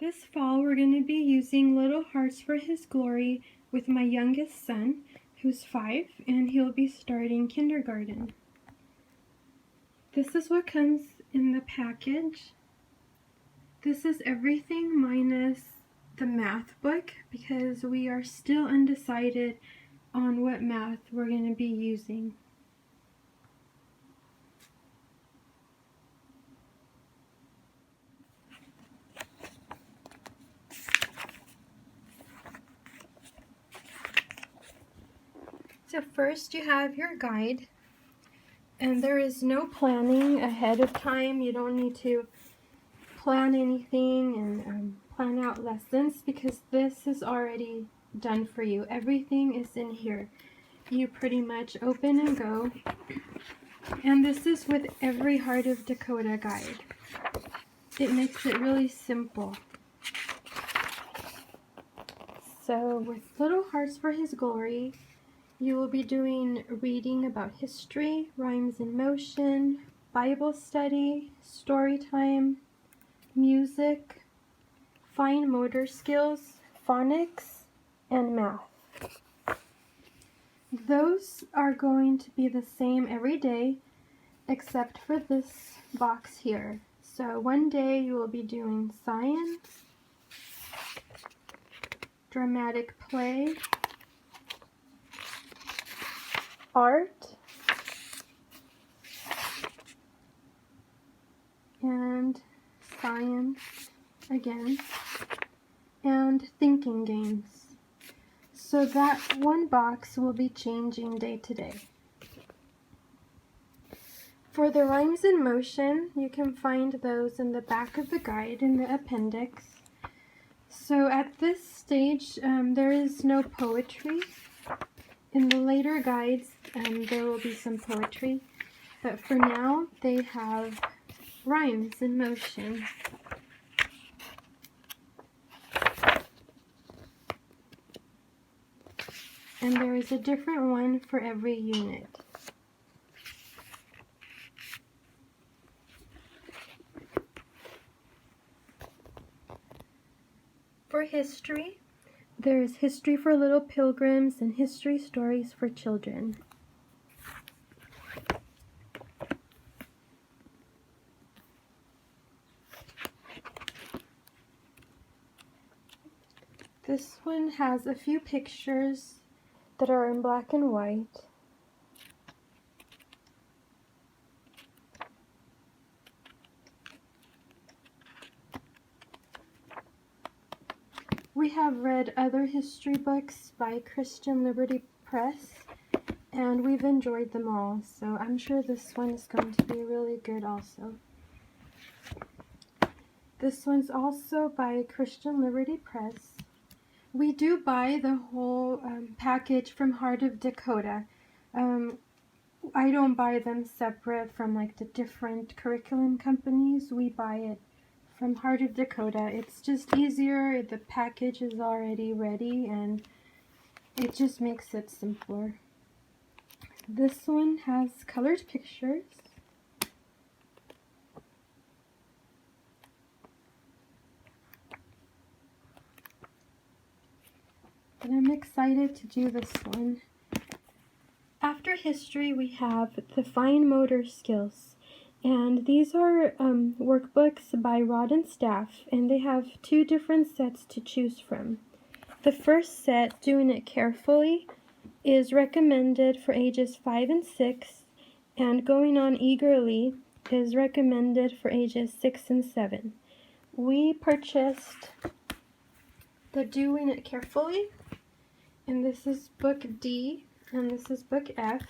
This fall, we're going to be using Little Hearts for His Glory with my youngest son, who's 5, and he'll be starting kindergarten. This is what comes in the package. This is everything minus the math book because we are still undecided on what math we're going to be using. So first you have your guide, and there is no planning ahead of time. You don't need to plan anything and plan out lessons because this is already done for you. Everything is in here. You pretty much open and go. And this is with every Heart of Dakota guide. It makes it really simple. So with Little Hearts for His Glory, you will be doing reading about history, rhymes in motion, Bible study, story time, music, fine motor skills, phonics, and math. Those are going to be the same every day except for this box here. So one day you will be doing science, dramatic play, art, and science again, and thinking games. So that one box will be changing day to day. For the rhymes in motion, you can find those in the back of the guide in the appendix. So at this stage, there is no poetry. In the later guides, there will be some poetry, but for now, they have rhymes in motion. And there is a different one for every unit. For history, there is History for Little Pilgrims and History Stories for Children. This one has a few pictures that are in black and white. We have read other history books by Christian Liberty Press, and we've enjoyed them all, so I'm sure this one is going to be really good also. This one's also by Christian Liberty Press. We do buy the whole package from Heart of Dakota. I don't buy them separate from like the different curriculum companies. We buy it from Heart of Dakota. It's just easier. The package is already ready and it just makes it simpler. This one has colored pictures. And I'm excited to do this one. After history, we have the fine motor skills. And these are workbooks by Rod and Staff, and they have 2 different sets to choose from. The first set, Doing It Carefully, is recommended for ages 5 and 6, and Going On Eagerly is recommended for ages 6 and 7. We purchased the Doing It Carefully, and this is book D, and this is book F.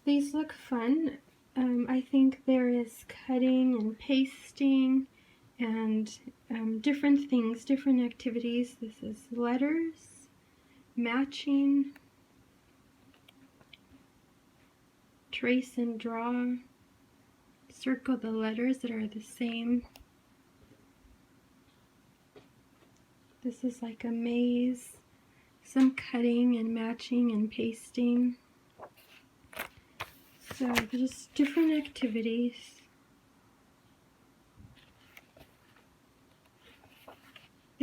These look fun. I think there is cutting and pasting and different things, different activities. This is letters, matching, trace and draw, circle the letters that are the same. This is like a maze, some cutting and matching and pasting. So just different activities.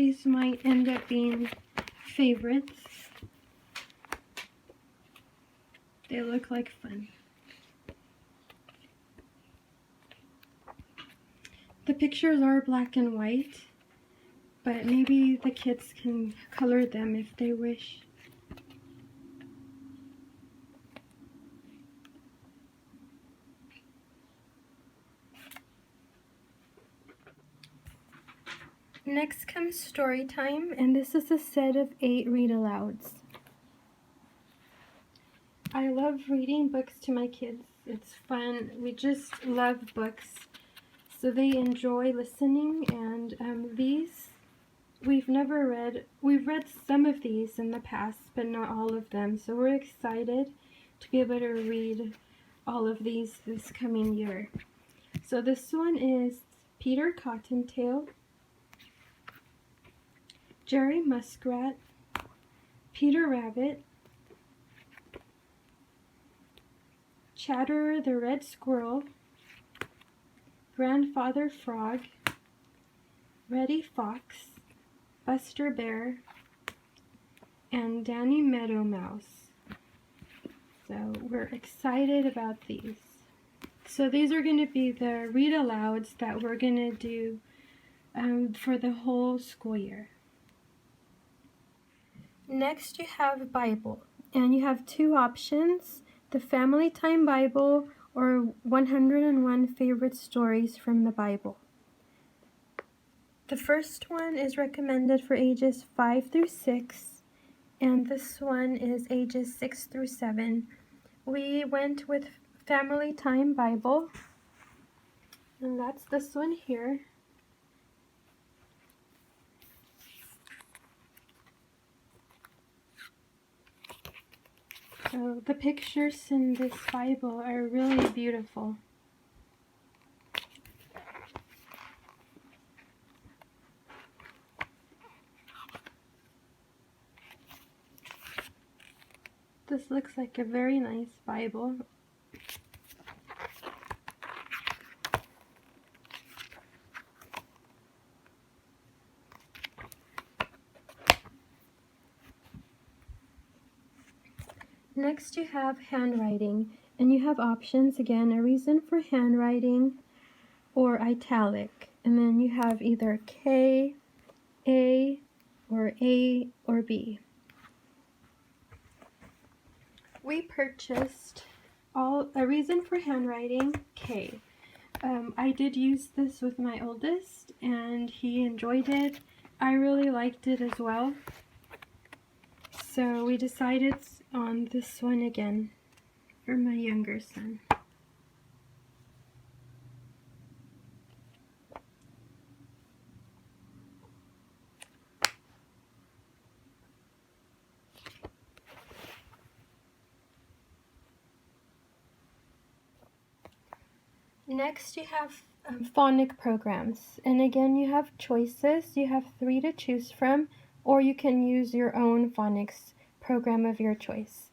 these might end up being favorites. They look like fun. The pictures are black and white, but maybe the kids can color them if they wish. Next comes Storytime, and this is a set of 8 read-alouds. I love reading books to my kids. It's fun. We just love books, so they enjoy listening. And these we've never read. We've read some of these in the past, but not all of them. So we're excited to be able to read all of these this coming year. So this one is Peter Cottontail, Jerry Muskrat, Peter Rabbit, Chatterer the Red Squirrel, Grandfather Frog, Reddy Fox, Buster Bear, and Danny Meadow Mouse. So we're excited about these. So these are going to be the read-alouds that we're going to do for the whole school year. Next you have Bible, and you have 2 options, the Family Time Bible or 101 Favorite Stories from the Bible. The first one is recommended for ages 5 through 6, and this one is ages 6 through 7. We went with Family Time Bible, and that's this one here. So the pictures in this Bible are really beautiful. This looks like a very nice Bible. Next you have Handwriting, and you have options again, a reason for handwriting or italic, and then you have either K, A, or B. We purchased a reason for handwriting, K. I did use this with my oldest, and he enjoyed it. I really liked it as well. So we decided on this one again for my younger son. Next you have phonic programs, and again you have choices. You have 3 to choose from, or you can use your own phonics program of your choice.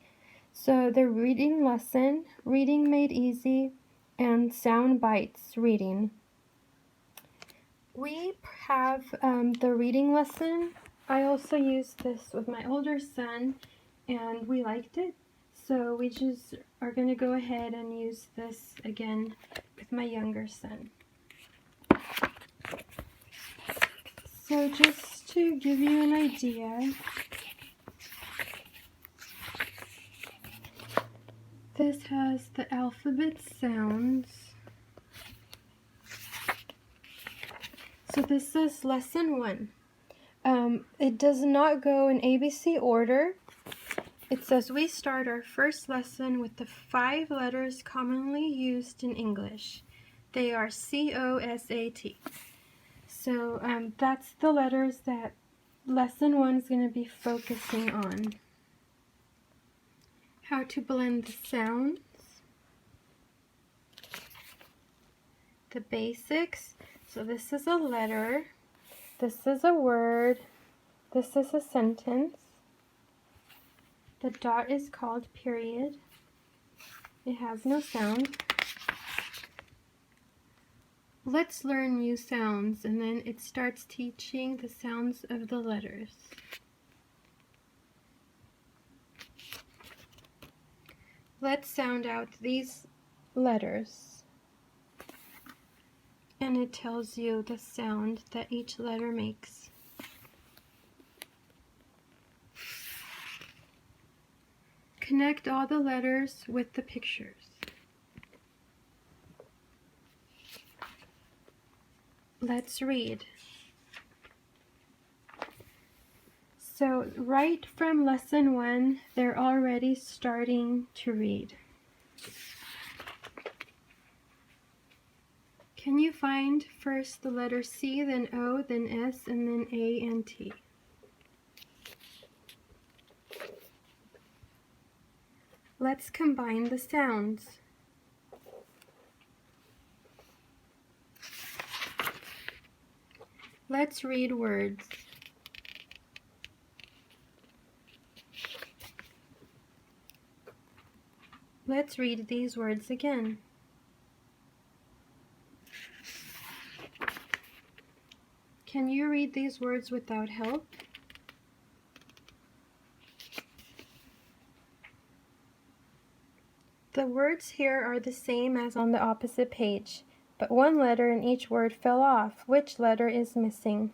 So the reading lesson, Reading Made Easy, and Sound Bites Reading. We have the reading lesson. I also used this with my older son, and we liked it. So we just are going to go ahead and use this again with my younger son. So just to give you an idea, this has the alphabet sounds. So this is lesson 1. It does not go in ABC order. It says we start our first lesson with the 5 letters commonly used in English. They are C-O-S-A-T. So that's the letters that lesson 1 is going to be focusing on. How to blend the sounds. The basics. So this is a letter. This is a word. This is a sentence. The dot is called period. It has no sound. Let's learn new sounds, and then it starts teaching the sounds of the letters. Let's sound out these letters, and it tells you the sound that each letter makes. Connect all the letters with the pictures. Let's read. So right from lesson 1, they're already starting to read. Can you find first the letter C, then O, then S, and then A and T? Let's combine the sounds. Let's read words. Let's read these words again. Can you read these words without help? The words here are the same as on the opposite page, but one letter in each word fell off. Which letter is missing?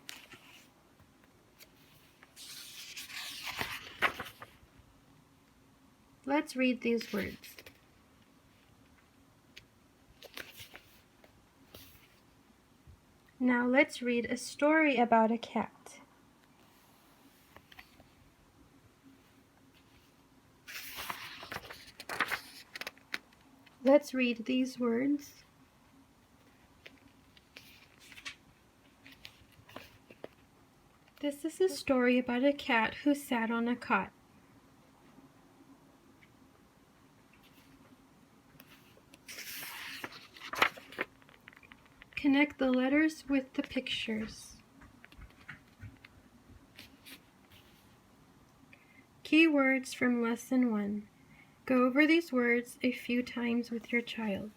Let's read these words. Now let's read a story about a cat. Let's read these words. This is a story about a cat who sat on a cot. Connect the letters with the pictures. Key words from lesson 1. Go over these words a few times with your child.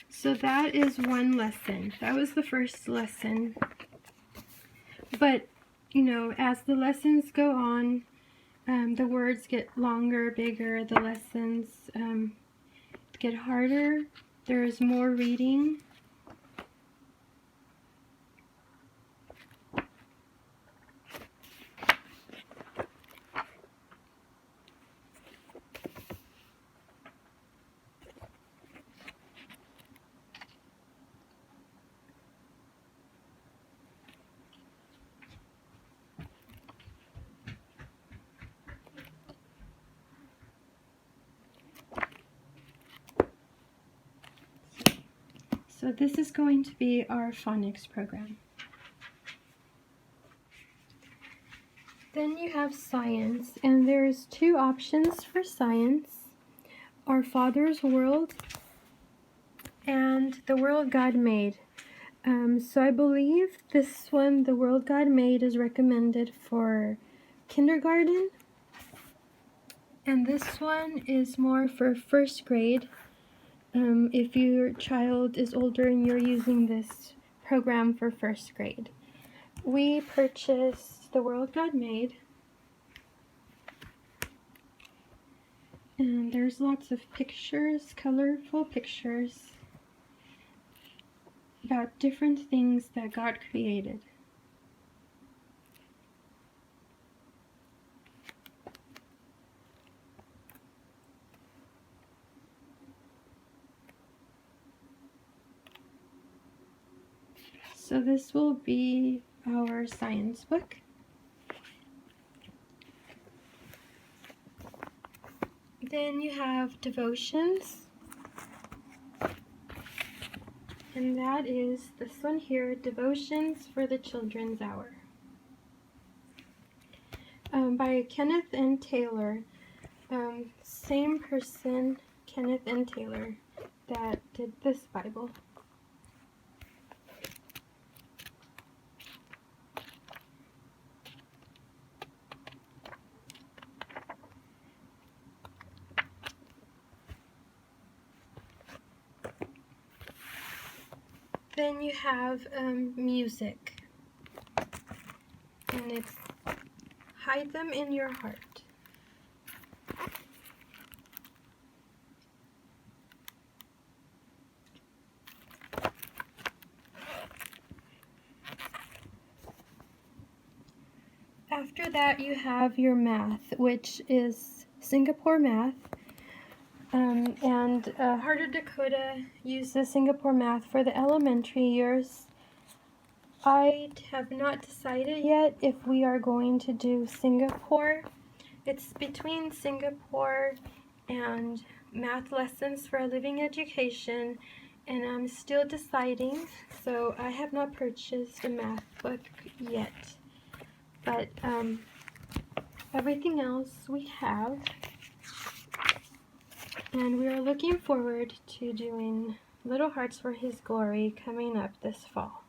So that is one lesson. That was the first lesson. But, as the lessons go on, the words get longer, bigger, the lessons get harder, there's more reading. So this is going to be our phonics program. Then you have science, and there's 2 options for science. Our Father's World and The World God Made. So I believe this one, The World God Made, is recommended for kindergarten. And this one is more for 1st grade. If your child is older and you're using this program for 1st grade. We purchased The World God Made. And there's lots of pictures, colorful pictures about different things that God created. So this will be our science book. Then you have devotions. And that is this one here, Devotions for the Children's Hour. By Kenneth N. Taylor. Same person, Kenneth N. Taylor, that did this Bible. Then you have music, and it's hide them in your heart. After that, you have your math, which is Singapore math. Heart of Dakota uses Singapore math for the elementary years. I have not decided yet if we are going to do Singapore. It's between Singapore and math lessons for a living education, and I'm still deciding, so I have not purchased a math book yet. But everything else we have, and we are looking forward to doing Little Hearts for His Glory coming up this fall.